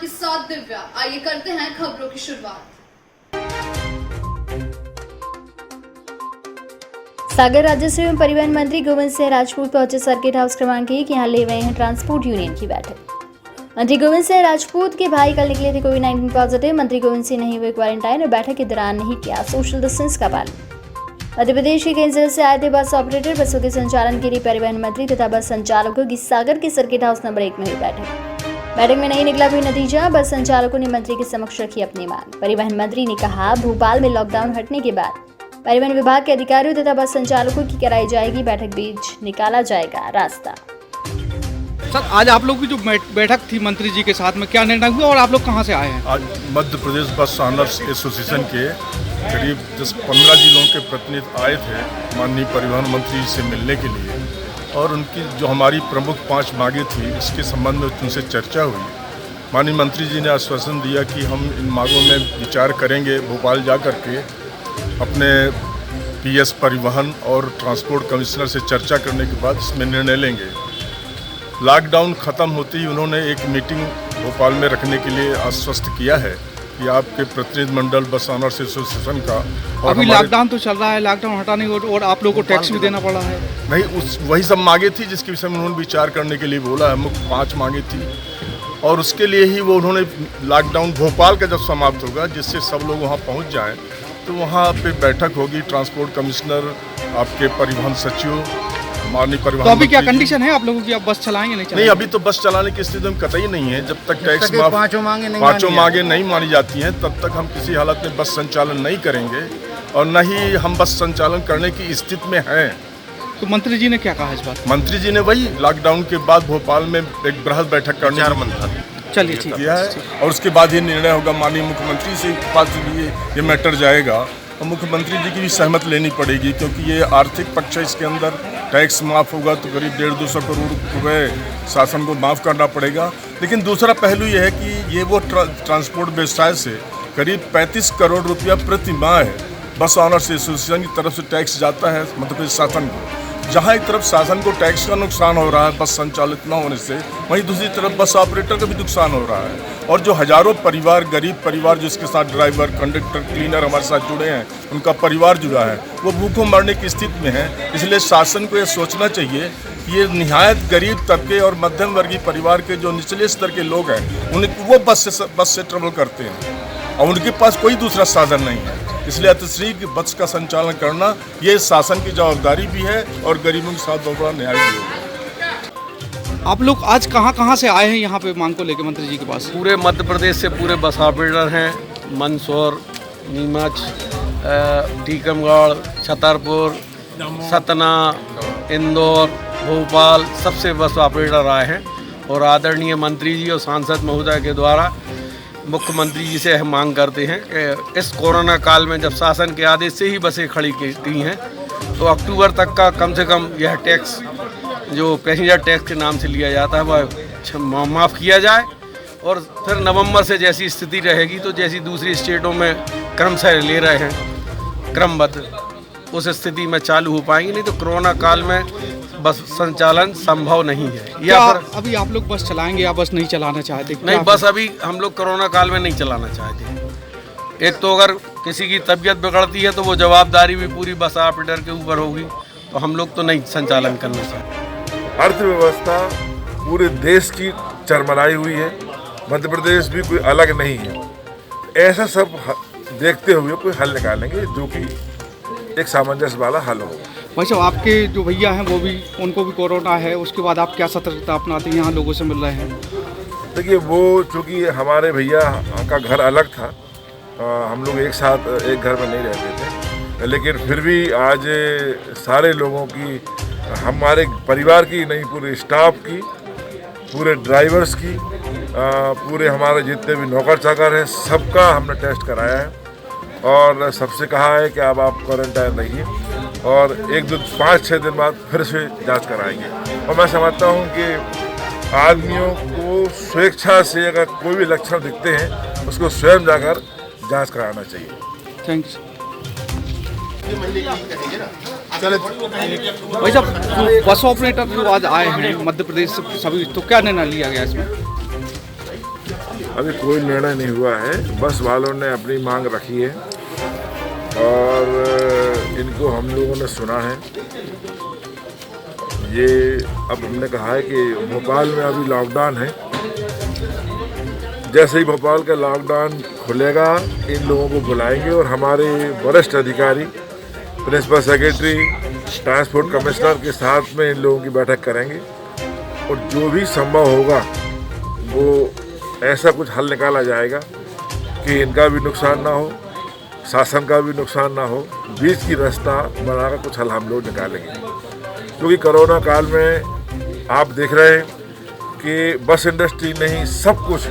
आपके साथ दिव्या। आइए करते हैं खबरों की शुरुआत। सागर राजस्व एवं परिवहन मंत्री गोविंद सिंह राजपूत पहुंचे सर्किट हाउस क्रमांक 1। यहां ले रहे हैं ट्रांसपोर्ट यूनियन की बैठक। मंत्री गोविंद सिंह राजपूत के भाई कल निकले थे कोविड-19 पॉजिटिव। मंत्री गोविंद सिंह नहीं हुए क्वारंटाइन और बैठक के दौरान नहीं किया सोशल डिस्टेंस का पालन। मध्य प्रदेश के कई जिलों से आए थे बस ऑपरेटर। बसों के संचालन के लिए परिवहन मंत्री तथा बस संचालकों की सागर के सर्किट हाउस नंबर 1 में हुई बैठक में नहीं निकला कोई नतीजा। बस संचालकों ने मंत्री के समक्ष रखी अपनी मांग। परिवहन मंत्री ने कहा, भोपाल में लॉकडाउन हटने के बाद परिवहन विभाग के अधिकारियों तथा बस संचालकों की कराई जाएगी बैठक, बीच निकाला जाएगा रास्ता। सर, आज आप लोग की जो बैठक थी मंत्री जी के साथ में, क्या निर्णय हुआ और आप लोग कहां से आए हैं? आज मध्य प्रदेश बस ऑनर्स एसोसिएशन के करीब 10-15 जिलों के प्रतिनिधि आए थे माननीय परिवहन मंत्री से मिलने के लिए, और उनकी जो हमारी प्रमुख 5 मांगें थी इसके संबंध में उनसे चर्चा हुई। माननीय मंत्री जी ने आश्वासन दिया कि हम इन मांगों में विचार करेंगे। भोपाल जा कर के अपने पीएस परिवहन और ट्रांसपोर्ट कमिश्नर से चर्चा करने के बाद इसमें निर्णय लेंगे। लॉकडाउन ख़त्म होते ही उन्होंने एक मीटिंग भोपाल में रखने के लिए आश्वस्त किया है कि आपके प्रतिनिधि मंडल बस ऑनर्स एसोसिएशन का, और अभी लॉकडाउन तो चल रहा है, लॉकडाउन हटाने और आप लोगों को टैक्स भी देना पड़ा है। नहीं, वही सब मांगे थी जिसके विषय में उन्होंने विचार करने के लिए बोला है। मुख्य 5 मांगे थी और उसके लिए ही वो उन्होंने लॉकडाउन भोपाल का जब समाप्त होगा, जिससे सब लोग वहाँ पहुँच जाएँ, तो वहाँ पे बैठक होगी। ट्रांसपोर्ट कमिश्नर, आपके परिवहन सचिव, माननीय परिवहन। तो अभी क्या कंडीशन है आप लोगों की, आप बस चलाएंगे नहीं चलाएंगे? नहीं, अभी तो बस चलाने की स्थिति में कतई नहीं है। जब तक टैक्स माफ 5 मांगे नहीं मानी जाती हैं, तब तक हम किसी हालत में बस संचालन नहीं करेंगे और न ही हम बस संचालन करने की स्थिति में हैं। तो मंत्री जी ने क्या कहा इस बात? मंत्री जी ने वही लॉकडाउन के बाद भोपाल में एक बृहद बैठक करने चलिए ठीक किया है, और उसके बाद ये निर्णय होगा। माननीय मुख्यमंत्री से पास ये मैटर जाएगा और मुख्यमंत्री जी की भी सहमत लेनी पड़ेगी, क्योंकि ये आर्थिक पक्ष है। इसके अंदर टैक्स माफ़ होगा तो करीब 150-200 करोड़ रुपए शासन को माफ़ करना पड़ेगा। लेकिन दूसरा पहलू ये है कि ये वो ट्रांसपोर्ट व्यवसाय से करीब 35 करोड़ रुपया प्रति माह है बस ऑनर्स एसोसिएशन की तरफ से टैक्स जाता है मध्य प्रदेश शासन को। जहाँ एक तरफ शासन को टैक्स का नुकसान हो रहा है बस संचालित न होने से, वहीं दूसरी तरफ बस ऑपरेटर का भी नुकसान हो रहा है। और जो हजारों परिवार, गरीब परिवार जिसके साथ ड्राइवर, कंडक्टर, क्लीनर हमारे साथ जुड़े हैं, उनका परिवार जुड़ा है, वो भूखों मरने की स्थिति में है। इसलिए शासन को ये सोचना चाहिए कि ये निहायत गरीब तबके और मध्यम वर्गीय परिवार के जो निचले स्तर के लोग हैं, उन्हें वो बस से ट्रेवल करते हैं और उनके पास कोई दूसरा साधन नहीं है। इसलिए अतिशीघ्र बस का संचालन करना ये शासन की जवाबदारी भी है और गरीबों के साथ बहुत बड़ा न्याय भी है। आप लोग आज कहाँ से आए हैं यहाँ पे मांग को लेकर मंत्री जी के पास? पूरे मध्य प्रदेश से पूरे बस ऑपरेटर हैं। मंदसौर, नीमच, टीकमगढ़, छतरपुर, सतना, इंदौर, भोपाल, सबसे बस ऑपरेटर आए हैं और आदरणीय मंत्री जी और सांसद महोदय के द्वारा मुख्यमंत्री जी से हम मांग करते हैं कि इस कोरोना काल में जब शासन के आदेश से ही बसें खड़ी की हैं, तो अक्टूबर तक का कम से कम यह टैक्स जो पैसेंजर टैक्स के नाम से लिया जाता है वह माफ़ किया जाए। और फिर नवंबर से जैसी स्थिति रहेगी, तो जैसी दूसरी स्टेटों में क्रमशः ले रहे हैं क्रमबद्ध, उस स्थिति में चालू हो पाएंगी। नहीं तो कोरोना काल में बस संचालन संभव नहीं है। या फिर अभी आप लोग बस चलाएंगे या बस नहीं चलाना चाहते? नहीं, बस अभी हम लोग कोरोना काल में नहीं चलाना चाहते। एक तो अगर किसी की तबीयत बिगड़ती है तो वो जवाबदारी भी पूरी बस ऑपरेटर के ऊपर होगी, तो हम लोग तो नहीं संचालन करना चाहते। अर्थव्यवस्था पूरे देश की चरमराई हुई है, मध्य प्रदेश भी कोई अलग नहीं है। ऐसा सब देखते हुए कोई हल निकालेंगे जो कि एक सामंजस्य वाला हल हो। भाई साहब, आपके जो भैया हैं वो भी, उनको भी कोरोना है, उसके बाद आप क्या सतर्कता अपनाते हैं, यहाँ लोगों से मिल रहे हैं? देखिए, वो चूँकि हमारे भैया का घर अलग था, हम लोग एक साथ एक घर में नहीं रहते थे, लेकिन फिर भी आज सारे लोगों की, हमारे परिवार की नहीं, पूरे स्टाफ की, पूरे ड्राइवर्स की, पूरे हमारे जितने भी नौकर चाकर हैं, सबका हमने टेस्ट कराया है और सबसे कहा है कि अब आप क्वारंटाइन रहिए और 5-6 दिन बाद फिर से जांच कराएंगे। और मैं समझता हूं कि आदमियों को स्वेच्छा से अगर कोई भी लक्षण दिखते हैं उसको स्वयं जाकर जांच कराना चाहिए। थैंक्स। भाई साहब, बस ऑपरेटर जो आज आए हैं मध्य प्रदेश से सभी, तो क्या निर्णय लिया गया इसमें? अभी कोई निर्णय नहीं हुआ है, बस वालों ने अपनी मांग रखी है और इनको हम लोगों ने सुना है। ये अब हमने कहा है कि भोपाल में अभी लॉकडाउन है, जैसे ही भोपाल का लॉकडाउन खुलेगा इन लोगों को बुलाएंगे और हमारे वरिष्ठ अधिकारी, प्रिंसिपल सेक्रेटरी, ट्रांसपोर्ट कमिश्नर के साथ में इन लोगों की बैठक करेंगे और जो भी संभव होगा वो ऐसा कुछ हल निकाला जाएगा कि इनका भी नुकसान ना हो, शासन का भी नुकसान ना हो, बीच की रास्ता बनाकर कुछ हल हम लोग निकालेंगे। क्योंकि कोरोना काल में आप देख रहे हैं कि बस इंडस्ट्री नहीं, सब कुछ